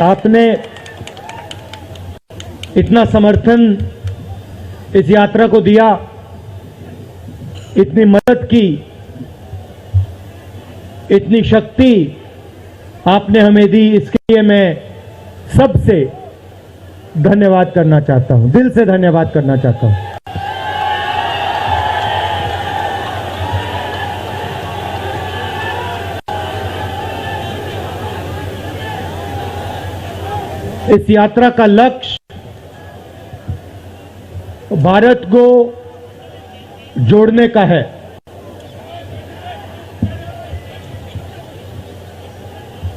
आपने इतना समर्थन इस यात्रा को दिया, इतनी मदद की, इतनी शक्ति आपने हमें दी, इसके लिए मैं सबसे धन्यवाद करना चाहता हूं, दिल से धन्यवाद करना चाहता हूं। इस यात्रा का लक्ष्य भारत को जोड़ने का है।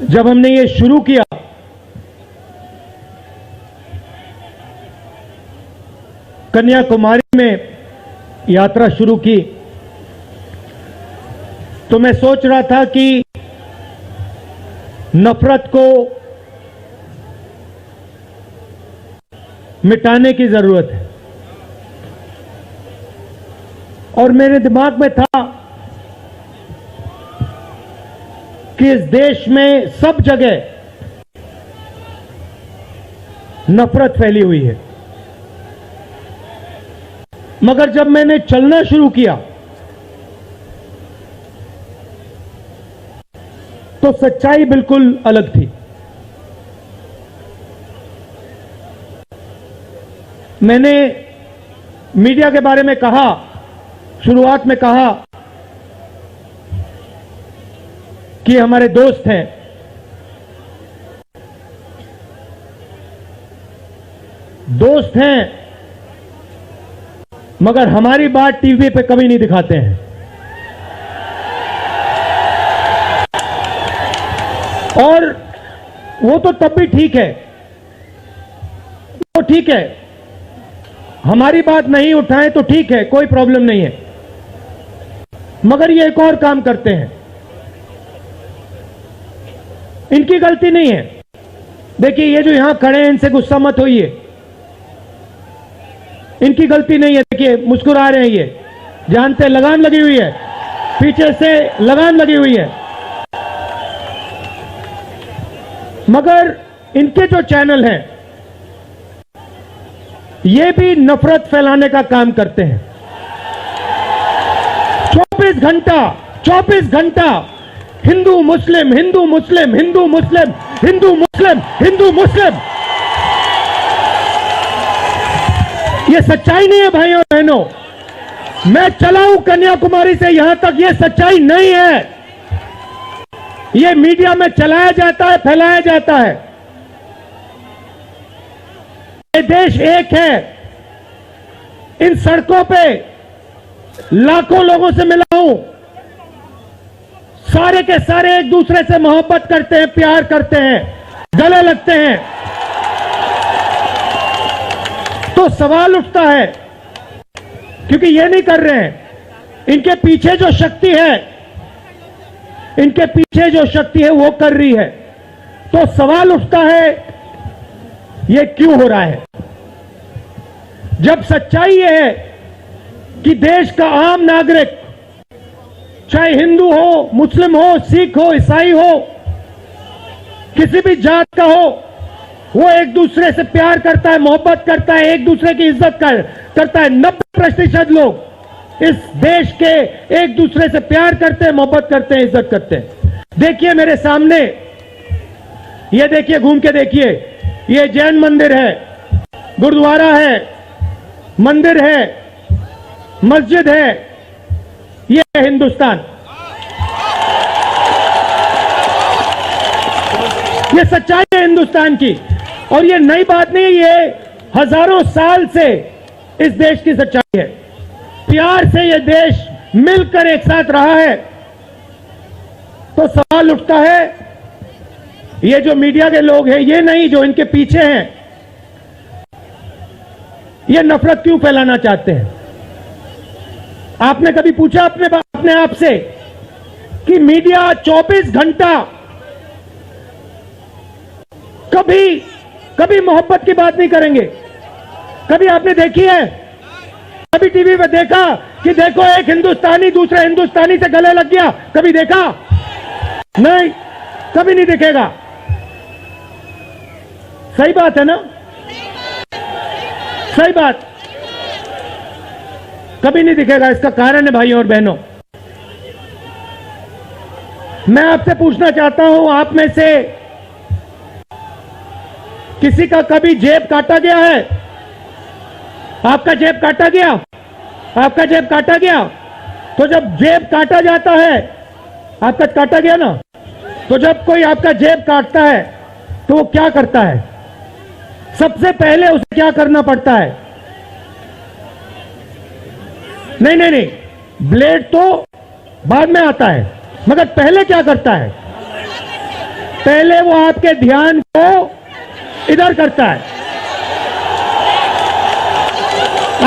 जब हमने ये शुरू किया कन्याकुमारी में यात्रा शुरू की, तो मैं सोच रहा था कि नफरत को मिटाने की जरूरत है, और मेरे दिमाग में था कि इस देश में सब जगह नफरत फैली हुई है। मगर जब मैंने चलना शुरू किया तो सच्चाई बिल्कुल अलग थी। मैंने मीडिया के बारे में कहा, शुरुआत में कहा कि हमारे दोस्त हैं, दोस्त हैं, मगर हमारी बात टीवी पे कभी नहीं दिखाते हैं। और वो तो तब भी ठीक है, वो ठीक है, हमारी बात नहीं उठाएं तो ठीक है, कोई प्रॉब्लम नहीं है। मगर ये एक और काम करते हैं, इनकी गलती नहीं है। देखिए, ये जो यहां खड़े हैं, इनसे गुस्सा मत होइए, इनकी गलती नहीं है। देखिए, मुस्कुरा रहे हैं, ये जानते लगाम लगी हुई है, पीछे से लगाम लगी हुई है। मगर इनके जो चैनल हैं, ये भी नफरत फैलाने का काम करते हैं। 24 घंटा हिंदू मुस्लिम, हिंदू मुस्लिम, हिंदू मुस्लिम, हिंदू मुस्लिम, हिंदू मुस्लिम। ये सच्चाई नहीं है भाइयों और बहनों। मैं चला हूं कन्याकुमारी से यहां तक, ये सच्चाई नहीं है। ये मीडिया में चलाया जाता है, फैलाया जाता है। ये देश एक है। इन सड़कों पे लाखों लोगों से मिला हूं, सारे के सारे एक दूसरे से मोहब्बत करते हैं, प्यार करते हैं, गले लगते हैं। तो सवाल उठता है, क्योंकि ये नहीं कर रहे हैं, इनके पीछे जो शक्ति है, इनके पीछे जो शक्ति है वो कर रही है। तो सवाल उठता है, ये क्यों हो रहा है? जब सच्चाई ये है कि देश का आम नागरिक, चाहे हिंदू हो, मुस्लिम हो, सिख हो, ईसाई हो, किसी भी जात का हो, वो एक दूसरे से प्यार करता है, मोहब्बत करता है, एक दूसरे की इज्जत करता है। 90% लोग इस देश के एक दूसरे से प्यार करते हैं, मोहब्बत करते हैं, इज्जत करते हैं। देखिए मेरे सामने, ये देखिए, घूम के देखिए, ये जैन मंदिर है, गुरुद्वारा है, मंदिर है, मस्जिद है, ये है हिंदुस्तान। ये सच्चाई है हिंदुस्तान की, और ये नई बात नहीं है, ये हजारों साल से इस देश की सच्चाई है। प्यार से ये देश मिलकर एक साथ रहा है। तो सवाल उठता है, ये जो मीडिया के लोग हैं, ये नहीं, जो इनके पीछे हैं, ये नफरत क्यों फैलाना चाहते हैं? आपने कभी पूछा अपने आप से कि मीडिया 24 घंटा कभी मोहब्बत की बात नहीं करेंगे? कभी आपने देखी है? कभी टीवी पे देखा कि देखो एक हिंदुस्तानी दूसरे हिंदुस्तानी से गले लग गया? कभी देखा? नहीं, कभी नहीं दिखेगा। सही बात है ना? सही बात। कभी नहीं दिखेगा। इसका कारण है भाइयों और बहनों, मैं आपसे पूछना चाहता हूं, आप में से किसी का कभी जेब काटा गया है? आपका जेब काटा गया? आपका जेब काटा गया? तो जब जेब काटा जाता है, आपका काटा गया ना, तो जब कोई आपका जेब काटता है तो वो क्या करता है? सबसे पहले उसे क्या करना पड़ता है? नहीं नहीं नहीं, ब्लेड तो बाद में आता है, मगर पहले क्या करता है? पहले वो आपके ध्यान को इधर करता है,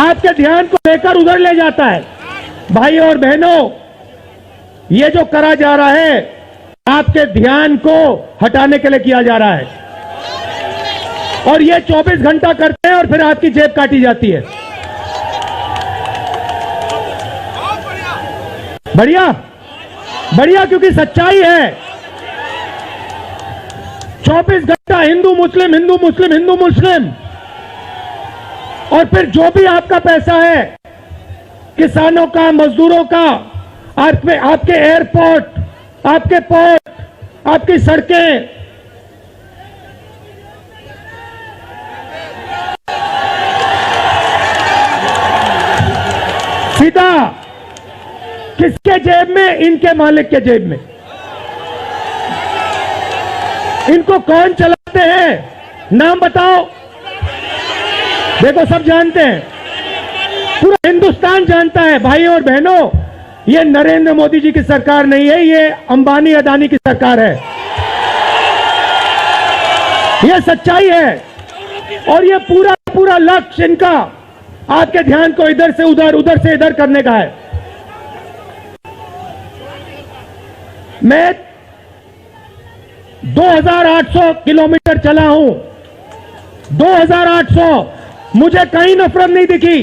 आपके ध्यान को लेकर उधर ले जाता है। भाइयों और बहनों, ये जो करा जा रहा है आपके ध्यान को हटाने के लिए किया जा रहा है, और ये 24 घंटा करते हैं और फिर आपकी जेब काटी जाती है। बढ़िया बढ़िया, क्योंकि सच्चाई है। 24 घंटा हिंदू मुस्लिम, हिंदू मुस्लिम, हिंदू मुस्लिम, और फिर जो भी आपका पैसा है, किसानों का, मजदूरों का, आपके एयरपोर्ट, आपके पोर्ट, आपकी सड़कें, सीधा किसके जेब में? इनके मालिक के जेब में। इनको कौन चलाते हैं? नाम बताओ। देखो, सब जानते हैं, पूरा हिंदुस्तान जानता है। भाइयों और बहनों, ये नरेंद्र मोदी जी की सरकार नहीं है, ये अंबानी अदानी की सरकार है। ये सच्चाई है, और ये पूरा लक्ष्य इनका आपके ध्यान को इधर से उधर, उधर से इधर करने का है। मैं 2800 किलोमीटर चला हूं, 2800, मुझे कहीं नफरत नहीं दिखी,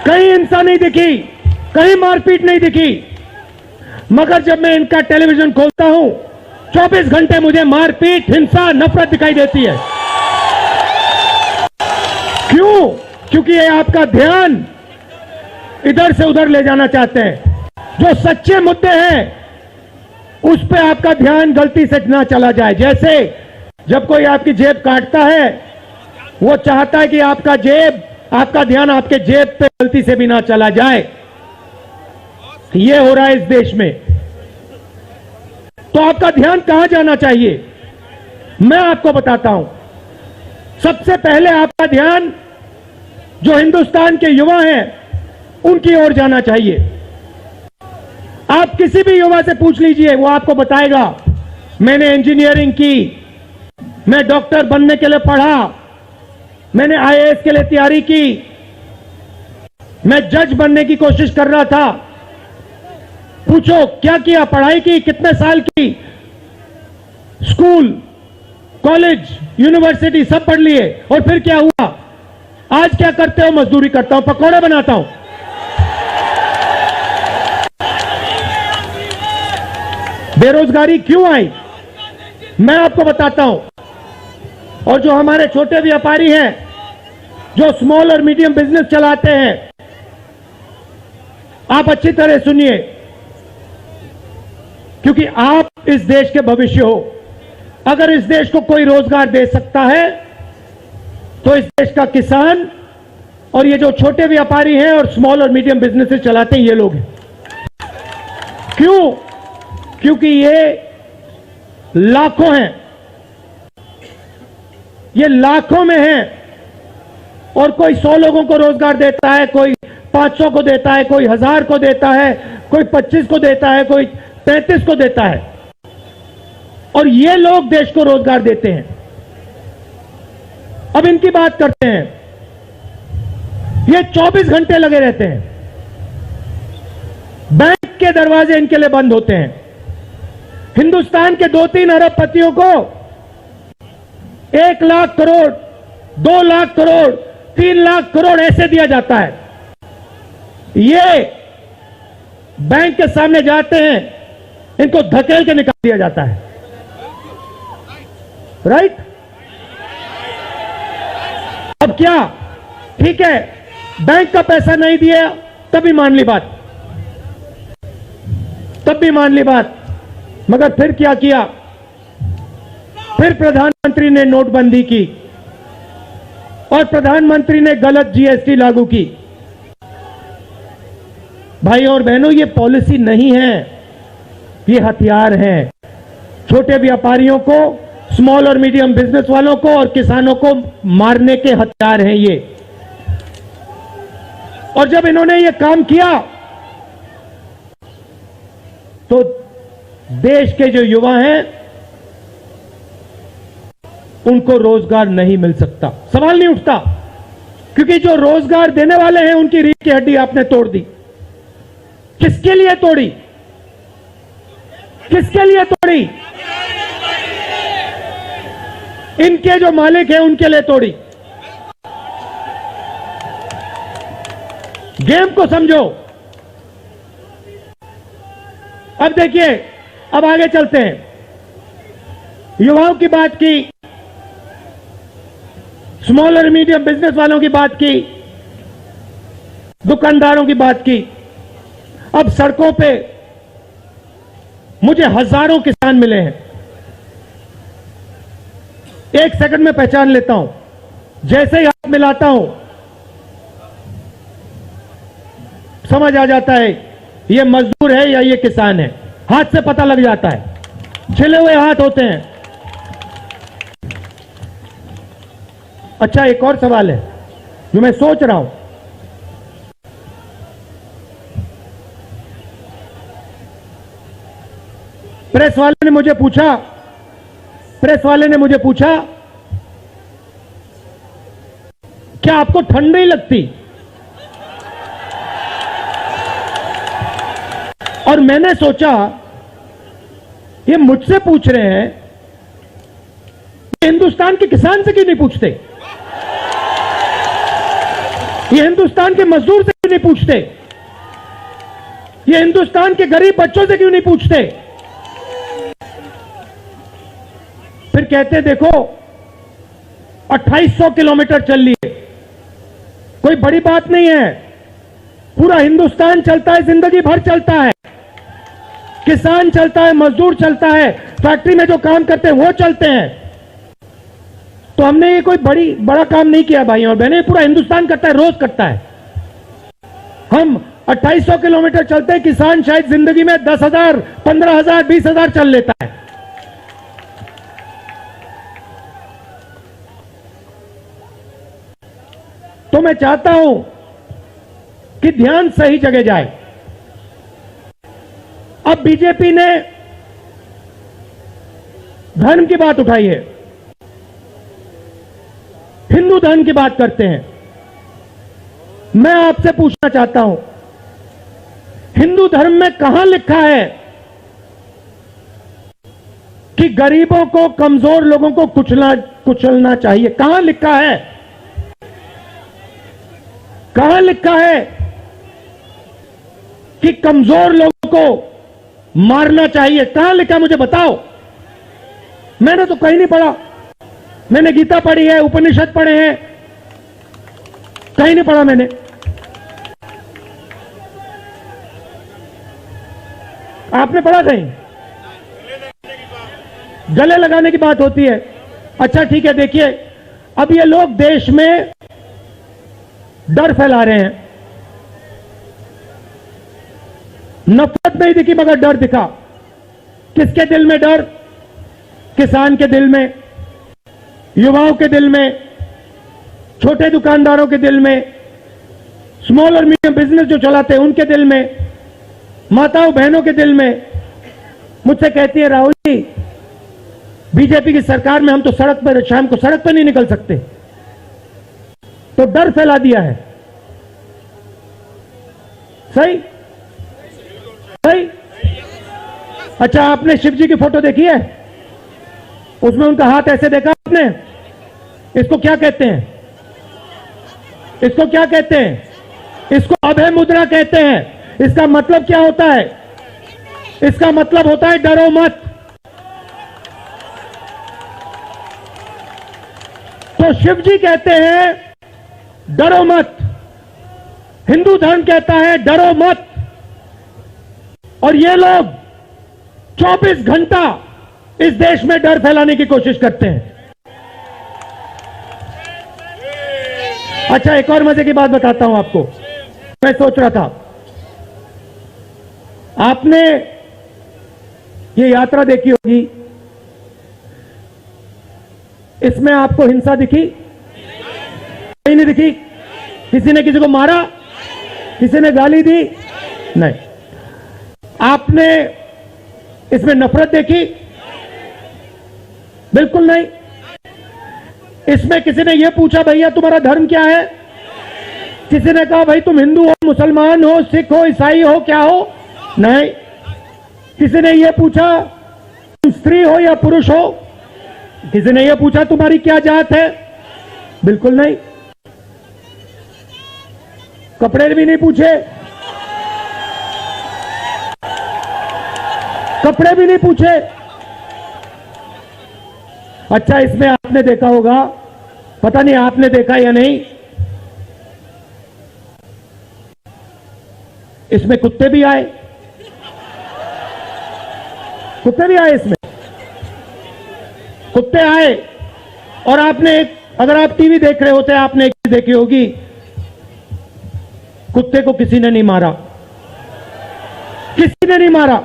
कहीं हिंसा नहीं दिखी, कहीं मारपीट नहीं दिखी। मगर जब मैं इनका टेलीविजन खोलता हूं, 24 घंटे मुझे मारपीट, हिंसा, नफरत दिखाई देती है। क्यों? क्योंकि ये आपका ध्यान इधर से उधर ले जाना चाहते हैं। जो सच्चे मुद्दे हैं उस पे आपका ध्यान गलती से ना चला जाए। जैसे जब कोई आपकी जेब काटता है, वो चाहता है कि आपका ध्यान आपके जेब पे गलती से भी ना चला जाए। ये हो रहा है इस देश में। तो आपका ध्यान कहां जाना चाहिए? मैं आपको बताता हूं। सबसे पहले आपका ध्यान जो हिंदुस्तान के युवा हैं उनकी ओर जाना चाहिए। आप किसी भी युवा से पूछ लीजिए, वो आपको बताएगा, मैंने इंजीनियरिंग की, मैं डॉक्टर बनने के लिए पढ़ा, मैंने आईएएस के लिए तैयारी की, मैं जज बनने की कोशिश कर रहा था। पूछो क्या किया? पढ़ाई की? कितने साल की? स्कूल, कॉलेज, यूनिवर्सिटी सब पढ़ लिए, और फिर क्या हुआ? आज क्या करते हो? मजदूरी करता हूं, पकौड़े बनाता हूं। बेरोजगारी क्यों आई? मैं आपको बताता हूं। और जो हमारे छोटे व्यापारी हैं, जो स्मॉल और मीडियम बिजनेस चलाते हैं, आप अच्छी तरह सुनिए, क्योंकि आप इस देश के भविष्य हो। अगर इस देश को कोई रोजगार दे सकता है तो इस देश का किसान और ये जो छोटे व्यापारी हैं और स्मॉल और मीडियम बिजनेसेस चलाते हैं, ये लोग हैं। क्यों? क्योंकि ये लाखों हैं, ये लाखों में हैं, और कोई 100 लोगों को रोजगार देता है, कोई 500 को देता है, कोई 1000 को देता है, कोई 25 को देता है, कोई 33 को देता है, और ये लोग देश को रोजगार देते हैं। अब इनकी बात करते हैं। ये 24 घंटे लगे रहते हैं, बैंक के दरवाजे इनके लिए बंद होते हैं। हिंदुस्तान के 2-3 अरबपतियों को 1 लाख करोड़, 2 लाख करोड़, 3 लाख करोड़ ऐसे दिया जाता है। ये बैंक के सामने जाते हैं, इनको धकेल के निकाल दिया जाता है। राइट? क्या? ठीक है, बैंक का पैसा नहीं दिया तभी मान ली बात, तब भी मान ली बात। मगर फिर क्या किया? फिर प्रधानमंत्री ने नोटबंदी की और प्रधानमंत्री ने गलत जीएसटी लागू की। भाई और बहनों, ये पॉलिसी नहीं है, ये हथियार है। छोटे व्यापारियों को, स्मॉल और मीडियम बिजनेस वालों को और किसानों को मारने के हथियार हैं ये। और जब इन्होंने ये काम किया तो देश के जो युवा हैं उनको रोजगार नहीं मिल सकता, सवाल नहीं उठता, क्योंकि जो रोजगार देने वाले हैं उनकी रीढ़ की हड्डी आपने तोड़ दी। किसके लिए तोड़ी? किसके लिए तोड़ी? इनके जो मालिक हैं उनके लिए तोड़ी। गेम को समझो। अब देखिए, अब आगे चलते हैं। युवाओं की बात की, स्मॉल और मीडियम बिजनेस वालों की बात की, दुकानदारों की बात की। अब सड़कों पे मुझे हजारों किसान मिले हैं। एक सेकंड में पहचान लेता हूं, जैसे ही हाथ मिलाता हूं समझ आ जाता है ये मजदूर है या ये किसान है। हाथ से पता लग जाता है, छिले हुए हाथ होते हैं। अच्छा, एक और सवाल है जो मैं सोच रहा हूं। प्रेस वाले ने मुझे पूछा क्या आपको ठंड नहीं लगती? और मैंने सोचा ये मुझसे पूछ रहे हैं, हिंदुस्तान के किसान से क्यों नहीं पूछते? ये हिंदुस्तान के मजदूर से क्यों नहीं पूछते? ये हिंदुस्तान के गरीब बच्चों से क्यों नहीं पूछते? फिर कहते देखो 2800 किलोमीटर चल लिए, कोई बड़ी बात नहीं है। पूरा हिंदुस्तान चलता है, जिंदगी भर चलता है। किसान चलता है, मजदूर चलता है, फैक्ट्री में जो काम करते हैं वो चलते हैं। तो हमने ये कोई बड़ा काम नहीं किया भाई और बहनें, पूरा हिंदुस्तान करता है, रोज करता है। हम 2800 किलोमीटर चलते हैं, किसान शायद जिंदगी में 10,000, 15,000, 20,000 चल लेता है। तो मैं चाहता हूं कि ध्यान सही जगह जाए। अब बीजेपी ने धर्म की बात उठाई है, हिंदू धर्म की बात करते हैं। मैं आपसे पूछना चाहता हूं, हिंदू धर्म में कहां लिखा है कि गरीबों को, कमजोर लोगों को कुचलना चाहिए? कहां लिखा है? कहां लिखा है कि कमजोर लोगों को मारना चाहिए? कहां लिखा, मुझे बताओ। मैंने तो कहीं नहीं पढ़ा। मैंने गीता पढ़ी है, उपनिषद पढ़े हैं, कहीं नहीं पढ़ा मैंने। आपने पढ़ा कहीं? गले लगाने की बात होती है। अच्छा ठीक है, देखिए अब ये लोग देश में डर फैला रहे हैं। नफरत नहीं दिखी मगर डर दिखा। किसके दिल में डर? किसान के दिल में, युवाओं के दिल में, छोटे दुकानदारों के दिल में, स्मॉल और मीडियम बिजनेस जो चलाते हैं उनके दिल में, माताओं बहनों के दिल में। मुझसे कहती है राहुल जी, बीजेपी की सरकार में हम तो सड़क पर, शाम को सड़क पर नहीं निकल सकते। तो डर फैला दिया है। सही सही। अच्छा, आपने शिव जी की फोटो देखी है? उसमें उनका हाथ ऐसे देखा आपने? इसको क्या कहते हैं? इसको क्या कहते हैं? इसको अभय मुद्रा कहते हैं। इसका मतलब क्या होता है? इसका मतलब होता है डरो मत। तो शिव जी कहते हैं डरो मत। हिंदू धर्म कहता है डरो मत। और ये लोग 24 घंटा इस देश में डर फैलाने की कोशिश करते हैं। अच्छा, एक और मजे की बात बताता हूं आपको। मैं सोच रहा था, आपने ये यात्रा देखी होगी, इसमें आपको हिंसा दिखी? कहीं नहीं दिखी? किसी ने किसी को मारा? किसी ने गाली दी? नहीं। आपने इसमें नफरत देखी? बिल्कुल नहीं। इसमें किसी ने यह पूछा भैया तुम्हारा धर्म क्या है? किसी ने कहा भाई तुम हिंदू हो, मुसलमान हो, सिख हो, ईसाई हो, क्या हो? नहीं। किसी ने यह पूछा तुम स्त्री हो या पुरुष हो? किसी ने यह पूछा तुम्हारी क्या जात है? बिल्कुल नहीं। कपड़े भी नहीं पूछे, कपड़े भी नहीं पूछे। अच्छा, इसमें आपने देखा होगा, पता नहीं आपने देखा या नहीं, इसमें कुत्ते भी आए। कुत्ते भी आए इसमें, कुत्ते आए। और आपने अगर आप टीवी देख रहे होते आपने एक चीज देखी होगी, कुत्ते को किसी ने नहीं मारा, किसी ने नहीं मारा।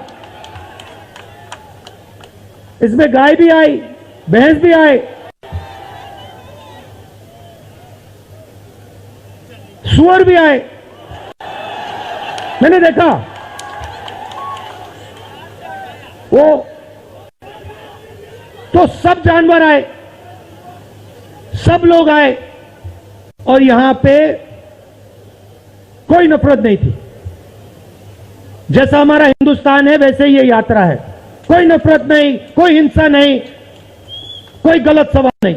इसमें गाय भी आई, भैंस भी आए, सुअर भी आए। मैंने देखा वो तो सब जानवर आए, सब लोग आए और यहां पे कोई नफरत नहीं थी। जैसा हमारा हिंदुस्तान है वैसे ही ये यात्रा है। कोई नफरत नहीं, कोई हिंसा नहीं, कोई गलत सवाल नहीं।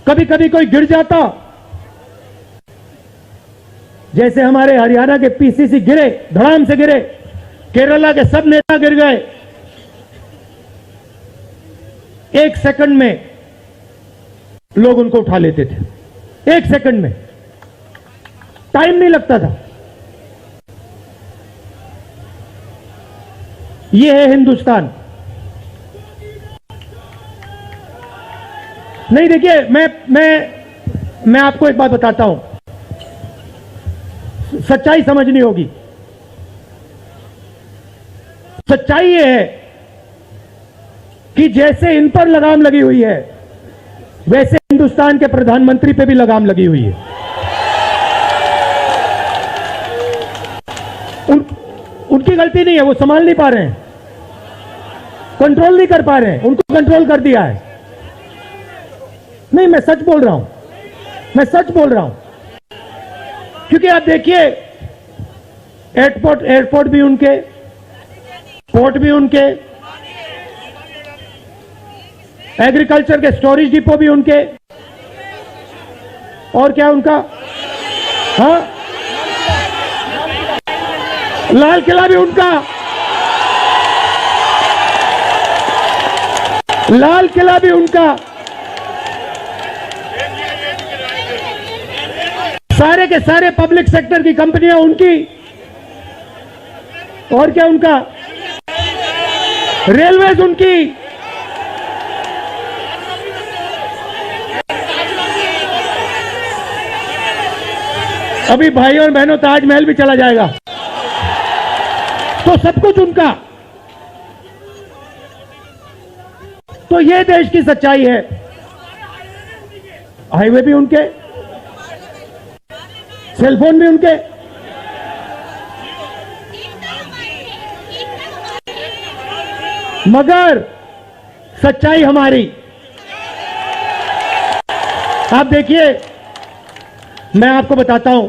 कभी कभी कोई गिर जाता, जैसे हमारे हरियाणा के पीसीसी गिरे, धड़ाम से गिरे, केरला के सब नेता गिर गए। 1 सेकंड में लोग उनको उठा लेते थे, 1 सेकंड में, टाइम नहीं लगता था। ये है हिंदुस्तान। नहीं, देखिए, मैं आपको एक बात बताता हूं, सच्चाई समझनी होगी। सच्चाई ये है कि जैसे इन पर लगाम लगी हुई है वैसे हिंदुस्तान के प्रधानमंत्री पे भी लगाम लगी हुई है। उनकी गलती नहीं है, वो संभाल नहीं पा रहे हैं, कंट्रोल नहीं कर पा रहे हैं, उनको कंट्रोल कर दिया है। नहीं, मैं सच बोल रहा हूं, मैं सच बोल रहा हूं। क्योंकि आप देखिए, एयरपोर्ट भी उनके, पोर्ट भी उनके, एग्रीकल्चर के स्टोरेज डिपो भी उनके, और क्या उनका, हाँ, लाल किला भी उनका, लाल किला भी उनका, सारे के सारे पब्लिक सेक्टर की कंपनियां उनकी, और क्या उनका, रेलवेज उनकी। अभी भाइयों और बहनों ताजमहल भी चला जाएगा, तो सब कुछ उनका। तो ये देश की सच्चाई है। हाईवे भी उनके, सेलफोन भी उनके, मगर सच्चाई हमारी। आप देखिए, मैं आपको बताता हूं,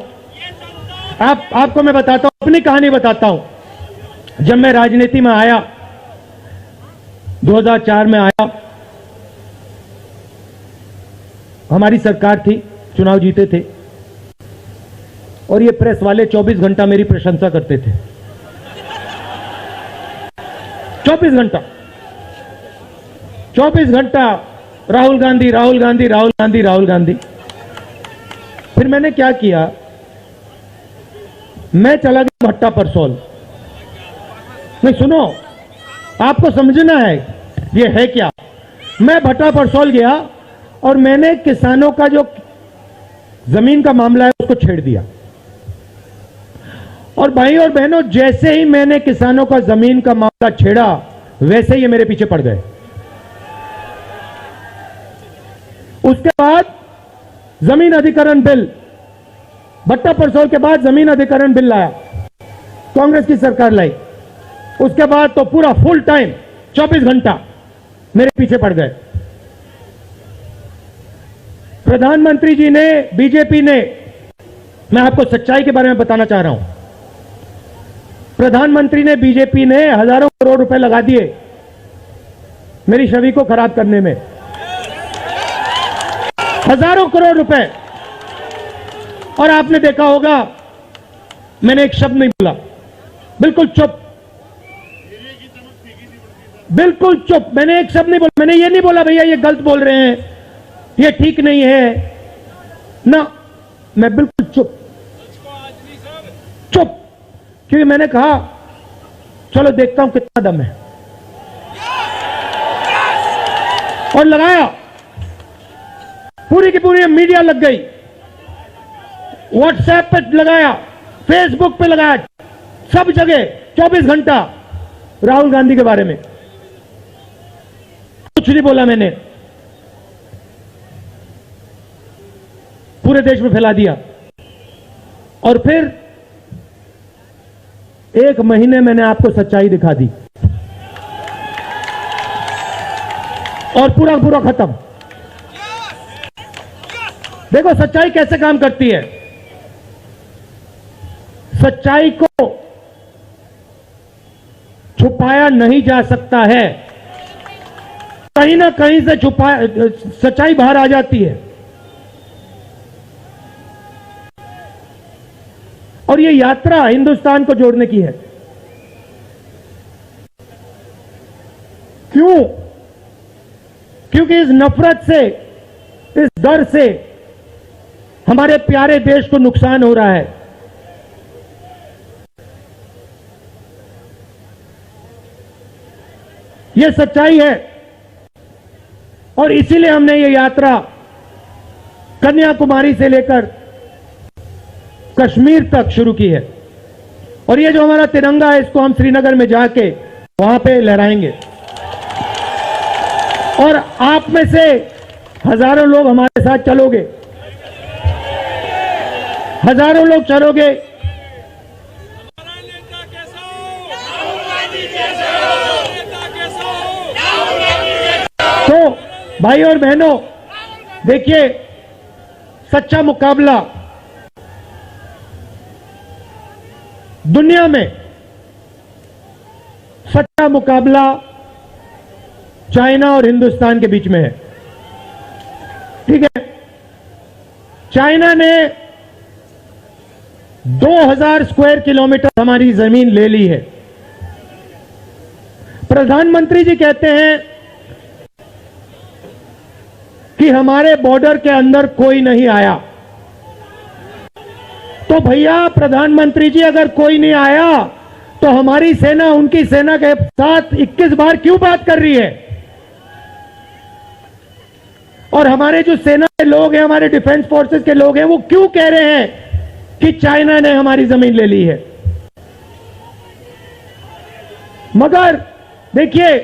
आपको मैं बताता हूं, अपनी कहानी बताता हूं। जब मैं राजनीति में आया, 2004 में आया, हमारी सरकार थी, चुनाव जीते थे, और ये प्रेस वाले 24 घंटा मेरी प्रशंसा करते थे। 24 घंटा राहुल गांधी, राहुल गांधी, राहुल गांधी, राहुल गांधी। फिर मैंने क्या किया, मैं चला गया भट्टा परसोल। नहीं सुनो, आपको समझना है ये है क्या। मैं भट्टा परसोल गया और मैंने किसानों का जो जमीन का मामला है उसको छेड़ दिया। और भाई और बहनों, जैसे ही मैंने किसानों का जमीन का मामला छेड़ा वैसे ही ये मेरे पीछे पड़ गए। उसके बाद जमीन अधिग्रहण बिल, भट्टा परसोल के बाद जमीन अधिग्रहण बिल लाया, कांग्रेस की सरकार लाई। उसके बाद तो पूरा फुल टाइम 24 घंटा मेरे पीछे पड़ गए। प्रधानमंत्री जी ने, बीजेपी ने, मैं आपको सच्चाई के बारे में बताना चाह रहा हूं, प्रधानमंत्री ने, बीजेपी ने हजारों करोड़ रुपए लगा दिए मेरी छवि को खराब करने में, हजारों करोड़ रुपए। और आपने देखा होगा मैंने एक शब्द नहीं बोला, बिल्कुल चुप, बिल्कुल चुप। मैंने एक शब्द नहीं बोला। मैंने ये नहीं बोला भैया ये गलत बोल रहे हैं, ये ठीक नहीं है ना, मैं बिल्कुल चुप, चुप। क्योंकि मैंने कहा चलो देखता हूं कितना दम है, और लगाया। पूरी की पूरी मीडिया लग गई, व्हाट्सएप पे लगाया, फेसबुक पे लगाया, सब जगह 24 घंटा राहुल गांधी के बारे में। कुछ नहीं बोला मैंने, पूरे देश में फैला दिया। और फिर एक महीने मैंने आपको सच्चाई दिखा दी और पूरा पूरा खत्म। देखो सच्चाई कैसे काम करती है। सच्चाई को छुपाया नहीं जा सकता है, कहीं ना कहीं से सच्चाई बाहर आ जाती है। और ये यात्रा हिंदुस्तान को जोड़ने की है। क्यों? क्योंकि इस नफरत से, इस डर से हमारे प्यारे देश को नुकसान हो रहा है। यह सच्चाई है और इसीलिए हमने ये यात्रा कन्याकुमारी से लेकर कश्मीर तक शुरू की है। और ये जो हमारा तिरंगा है इसको हम श्रीनगर में जाके वहां पे लहराएंगे। और आप में से हजारों लोग हमारे साथ चलोगे, हजारों लोग चलोगे। तो भाई और बहनों देखिए, सच्चा मुकाबला दुनिया में, सच्चा मुकाबला चाइना और हिंदुस्तान के बीच में है। ठीक है, चाइना ने 2000 स्क्वायर किलोमीटर हमारी जमीन ले ली है। प्रधानमंत्री जी कहते हैं कि हमारे बॉर्डर के अंदर कोई नहीं आया। तो भैया प्रधानमंत्री जी, अगर कोई नहीं आया तो हमारी सेना उनकी सेना के साथ 21 बार क्यों बात कर रही है? और हमारे जो सेना के लोग हैं, हमारे डिफेंस फोर्सेस के लोग हैं, वो क्यों कह रहे हैं कि चाइना ने हमारी जमीन ले ली है? मगर देखिए,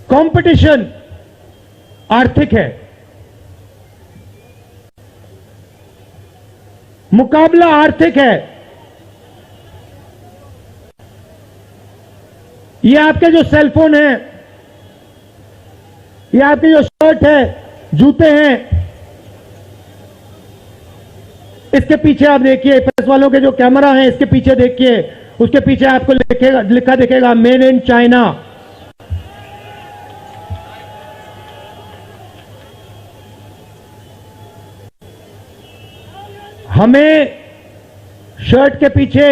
कंपटीशन आर्थिक है, मुकाबला आर्थिक है। ये आपके जो सेलफोन है, ये आपके जो शर्ट है, जूते हैं, इसके पीछे आप देखिए, प्रेस वालों के जो कैमरा है इसके पीछे देखिए, उसके पीछे आपको लिखा दिखेगा मेड इन चाइना। हमें शर्ट के पीछे,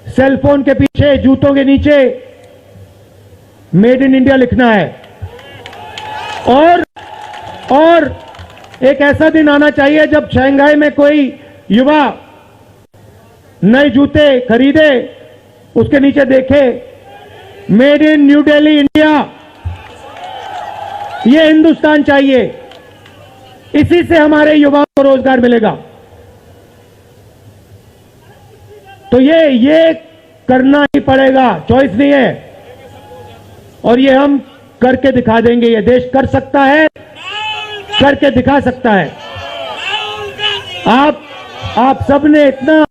सेलफोन के पीछे, जूतों के नीचे मेड इन इंडिया लिखना है। और एक ऐसा दिन आना चाहिए जब शंघाई में कोई युवा नए जूते खरीदे, उसके नीचे देखे made in new Delhi India. ये हिंदुस्तान चाहिए, इसी से हमारे युवाओं को रोजगार मिलेगा। तो ये करना ही पड़ेगा, चॉइस नहीं है। और ये हम करके दिखा देंगे। ये देश कर सकता है, करके दिखा सकता है। आप सबने इतना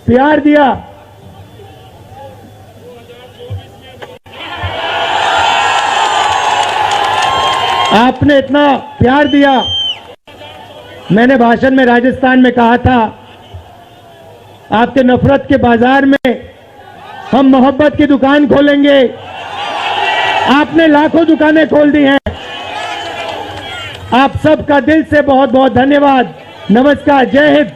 प्यार दिया, आपने इतना प्यार दिया। मैंने भाषण में राजस्थान में कहा था, आपके नफरत के बाजार में हम मोहब्बत की दुकान खोलेंगे। आपने लाखों दुकानें खोल दी हैं। आप सबका दिल से बहुत बहुत धन्यवाद। नमस्कार, जय हिंद।